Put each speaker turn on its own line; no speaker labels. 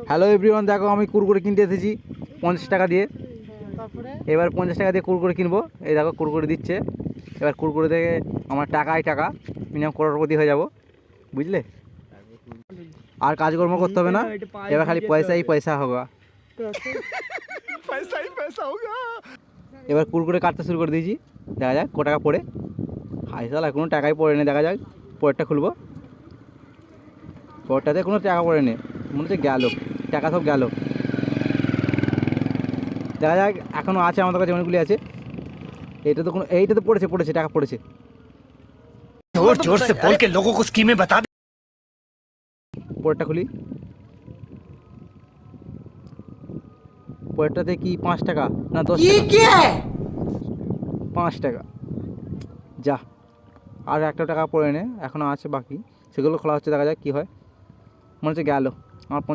Hello everyone, দেখো আমি কুরকুরে কিনতে এসেছি 50 টাকা দিয়ে। এবার 50 টাকা দিয়ে কুরকুরে কিনবো। এই দেখো কুরকুরে দিচ্ছে। এবার কুরকুরে থেকে আমার টাকাই টাকা, মিনিমাম করোড়পতি হয়ে যাব, বুঝলে। আর কাজকর্ম করতে হবে না, এবার খালি পয়সাই পয়সা হোগা। এবার কুরকুরে কাটতে শুরু করে দিয়েছি, দেখা যাক ক টাকা পড়ে। হাই সালা কোনো টাকাই পড়ে নি, দেখা যাক পরেরটা খুলবো। পরেরটাতে কোনো টাকা পড়ে নি, মনে হচ্ছে গেল টাকা, সব গেল। দেখা যাক, এখনও আছে আমাদের কাছে, অনেকগুলি আছে। এইটা তো কোনো, এইটা তো পড়েছে টাকা পড়েছে।
जोर जोर से बोल के लोगों को स्कीमें बता दे।
পরেরটা খুলি। পরেরটাতে কি 5 টাকা না 10 টাকা? 5 টাকা। যা, আর একটা টাকা পড়ে নে, এখনও আছে বাকি, সেগুলো খোলা হচ্ছে, দেখা যাক কী হয়। মনে হচ্ছে গেল আমার।